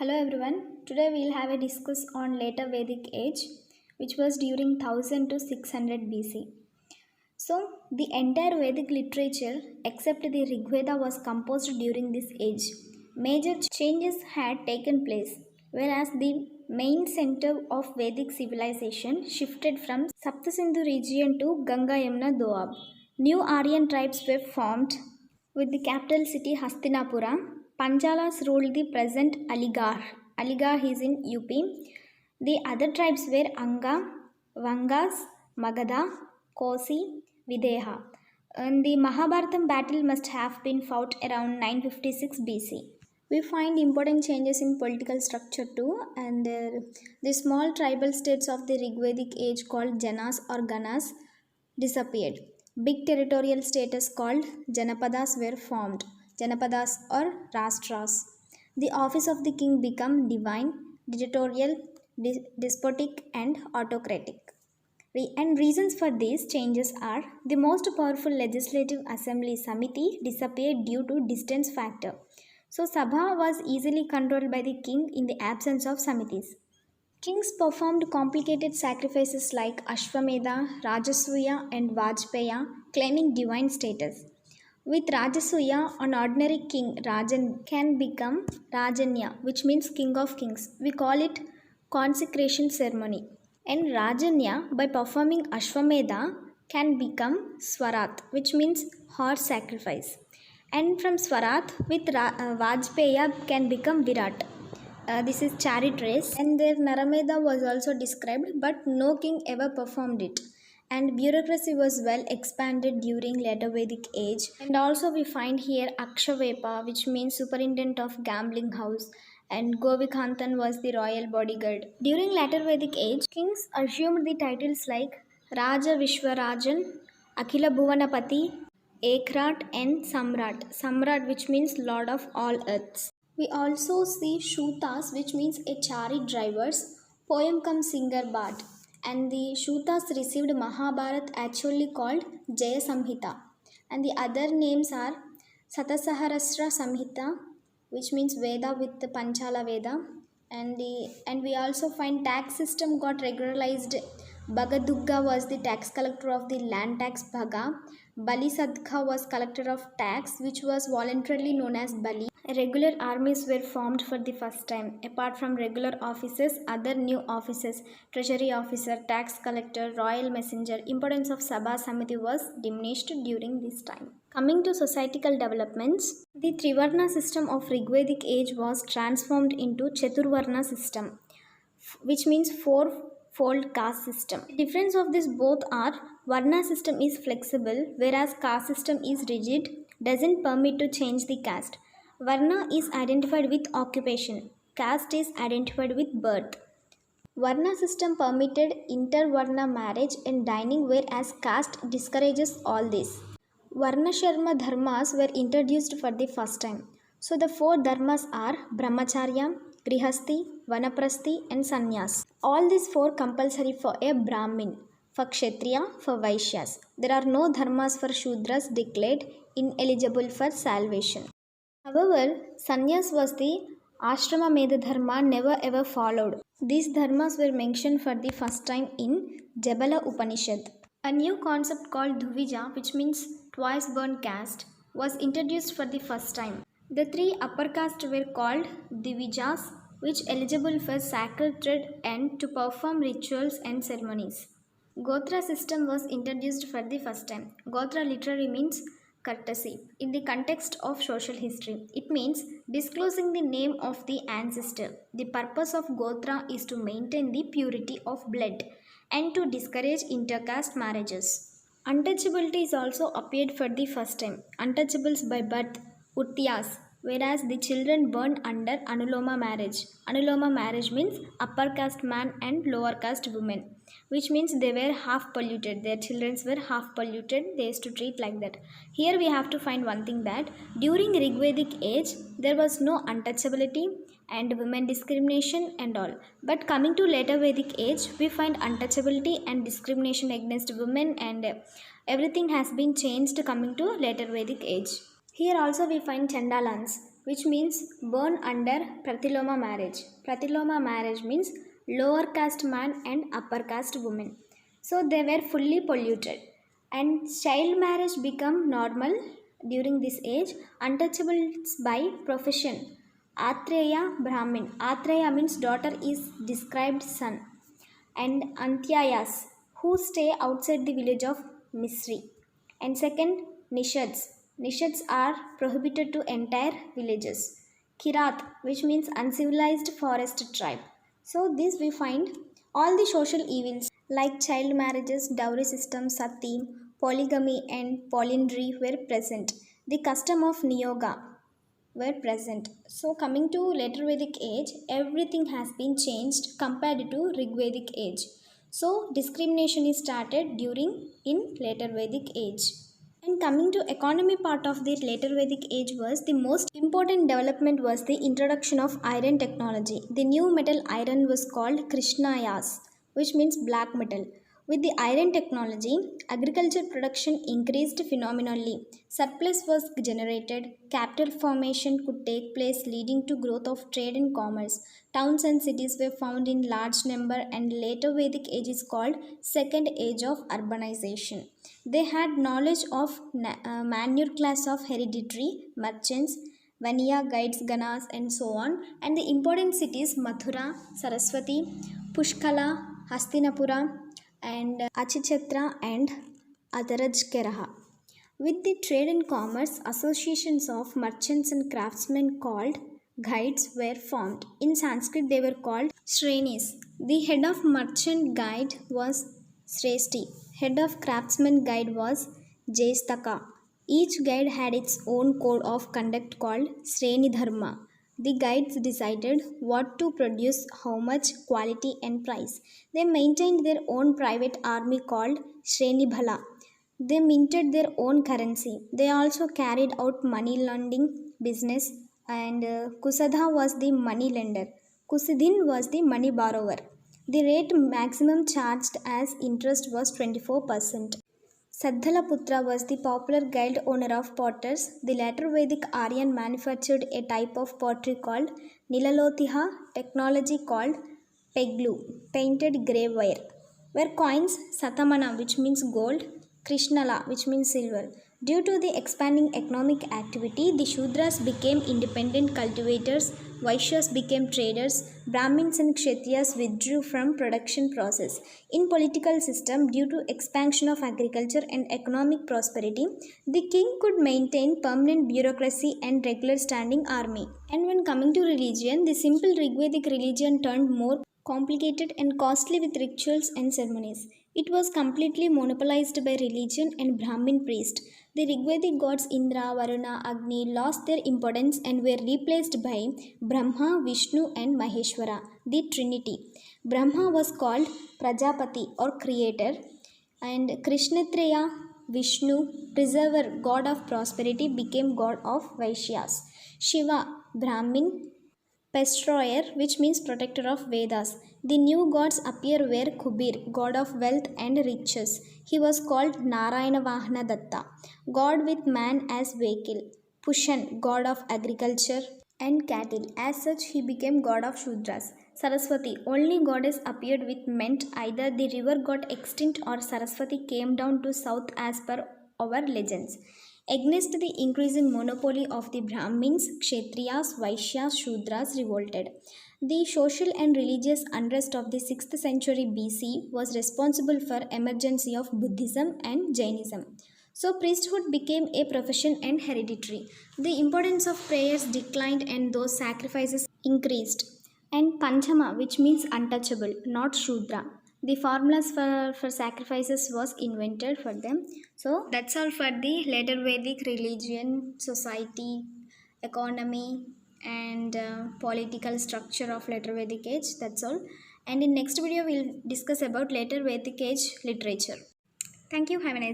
Hello everyone. Today we'll have a discuss on later Vedic age, which was during 1000 to 600 BC. So the entire Vedic literature except the Rig Veda was composed during this age. Major changes had taken place, whereas the main center of Vedic civilization shifted from Saptasindhu region to Ganga Yamuna Doab. New Aryan tribes were formed with the capital city Hastinapura. Panchalas ruled the present Aligarh. Aligarh is in UP. The other tribes were Anga, Vangas, Magadha, Kosi, Videha. And the Mahabharatam battle must have been fought around 956 BC. We find important changes in political structure too, and the small tribal states of the Rigvedic age called Janas or Ganas disappeared. Big territorial states called Janapadas were formed, Janapadas or Rastras. The office of the king became divine, dictatorial, despotic, and autocratic. And reasons for these changes are the most powerful legislative assembly Samiti disappeared due to distance factor. So Sabha was easily controlled by the king in the absence of Samitis. Kings performed complicated sacrifices like Ashwamedha, Rajasuya, and Vajpaya, claiming divine status. With Rajasuya, an ordinary king, Rajan, can become Rajanya, which means king of kings. We call it consecration ceremony. And Rajanya, by performing Ashwamedha, can become Swarat, which means horse sacrifice. And from Swarat, with Vajpaya, can become Virat. This is chariot race, and their Narameda was also described, but no king ever performed it. And bureaucracy was well expanded during later Vedic age. And also we find here Akshavepa, which means superintendent of gambling house, and Govikanthan was the royal bodyguard. During later Vedic age, kings assumed the titles like Raja Vishwarajan, Akhila Bhuvanapati, Ekrat, and Samrat. Samrat, which means Lord of all earths. We also see Shutas, which means a chariot drivers, poem cum singer bard. And the Shutas received Mahabharat actually called Jaya Samhita. And the other names are Satasaharasra Samhita, which means Veda with the Panchala Veda. And we also find tax system got regularized. Bagadugga was the tax collector of the land tax Bhaga. Bali Sadka was collector of tax, which was voluntarily known as Bali. Regular armies were formed for the first time. Apart from regular officers, other new officers, treasury officer, tax collector, royal messenger, importance of Sabha Samiti was diminished during this time. Coming to societal developments, the Trivarna system of Rigvedic age was transformed into Chaturvarna system, which means four-fold caste system. The difference of these both are Varna system is flexible, whereas caste system is rigid, doesn't permit to change the caste. Varna is identified with occupation. Caste is identified with birth. Varna system permitted inter-Varna marriage and dining, whereas caste discourages all this. Varna Sharma dharmas were introduced for the first time. So the four dharmas are Brahmacharya, Grihasti, Vanaprasthi, and Sannyas. All these four compulsory for a Brahmin, for Kshatriya, for Vaishyas. There are no dharmas for Shudras declared ineligible for salvation. However, sannyas was the ashrama meda dharma never ever followed. These dharmas were mentioned for the first time in Jabala Upanishad. A new concept called Dhuvija, which means twice born caste, was introduced for the first time. The three upper castes were called Divijas, which eligible for sacred thread and to perform rituals and ceremonies. Gotra system was introduced for the first time. Gotra literally means courtesy. In the context of social history, it means disclosing the name of the ancestor. The purpose of Gotra is to maintain the purity of blood and to discourage intercaste marriages. Untouchability is also appeared for the first time. Untouchables by birth, Uttiyas, whereas the children born under Anuloma marriage. Anuloma marriage means upper caste man and lower caste woman, which means they were half polluted. Their children were half polluted. They used to treat like that. Here we have to find one thing, that during Rigvedic age, there was no untouchability and women discrimination and all. But coming to later Vedic age, we find untouchability and discrimination against women, and everything has been changed coming to later Vedic age. Here also we find Chandalans. which means born under Pratiloma marriage. Pratiloma marriage means lower caste man and upper caste woman. So they were fully polluted. And child marriage become normal during this age. Untouchables by profession. Atreya Brahmin. Atreya means daughter is described son. And Antyayas, who stay outside the village of Misri. And second, Nishads. Nishads are prohibited to entire villages. Kirat, which means uncivilized forest tribe. So, this we find all the social evils like child marriages, dowry system, sati, polygamy, and polyandry were present. The custom of niyoga were present. So, coming to later Vedic age, everything has been changed compared to Rig Vedic age. So, discrimination is started during in later Vedic age. And coming to economy part of the later Vedic age was the most important development was the introduction of iron technology. The new metal iron was called Krishnayas, which means black metal. With the iron technology, agriculture production increased phenomenally. Surplus was generated, capital formation could take place leading to growth of trade and commerce. Towns and cities were found in large number and later Vedic age is called second age of urbanization. They had knowledge of manure class of hereditary merchants, Vanya guides, Ganas, and so on. And the important cities Mathura, Saraswati, Pushkala, Hastinapura, and Achichatra and Adarajkeraha. With the trade and commerce, associations of merchants and craftsmen called guides were formed. In Sanskrit, they were called Shrenis. The head of merchant guide was Sresti. Head of craftsman guide was Jaistaka. Each guide had its own code of conduct called Sreni Dharma. The guides decided what to produce, how much, quality, and price. They maintained their own private army called Sreni Bhala. They minted their own currency. They also carried out money lending business, and Kusadha was the money lender. Kusidin was the money borrower. The rate maximum charged as interest was 24%. Saddhalaputra was the popular guild owner of potters. The later Vedic Aryan manufactured a type of pottery called Nilalotiha, technology called Peglu, painted grey ware. Were coins Satamana, which means gold, Krishnala, which means silver. Due to the expanding economic activity, the Shudras became independent cultivators, Vaishyas became traders, Brahmins and Kshatriyas withdrew from production process. In political system, due to expansion of agriculture and economic prosperity, the king could maintain permanent bureaucracy and regular standing army. And when coming to religion, the simple Rigvedic religion turned more complicated and costly with rituals and ceremonies. It was completely monopolized by religion and Brahmin priest. The Rigvedic gods Indra, Varuna, Agni lost their importance and were replaced by Brahma, Vishnu, and Maheshwara, the Trinity. Brahma was called Prajapati or creator, and Krishnatreya, Vishnu, preserver, god of prosperity, became god of Vaishyas. Shiva, Brahmin, Pestroyer, which means protector of Vedas. The new gods appear were Kubir, god of wealth and riches. He was called Narayana Vahana Datta, god with man as vehicle. Pushan, god of agriculture and cattle. As such, he became god of Shudras. Saraswati, only goddess appeared with meant either the river got extinct or Saraswati came down to south as per our legends. Against the increasing monopoly of the Brahmins, Kshatriyas, Vaishyas, Shudras revolted. The social and religious unrest of the 6th century BC was responsible for emergency of Buddhism and Jainism. So priesthood became a profession and hereditary. The importance of prayers declined and those sacrifices increased. And Panchama, which means untouchable, not Shudra. The formulas for sacrifices was invented for them. So that's all for the later Vedic religion, society, economy, and political structure of later Vedic age. That's all. And in next video we'll discuss about later Vedic age literature. Thank you. Have a nice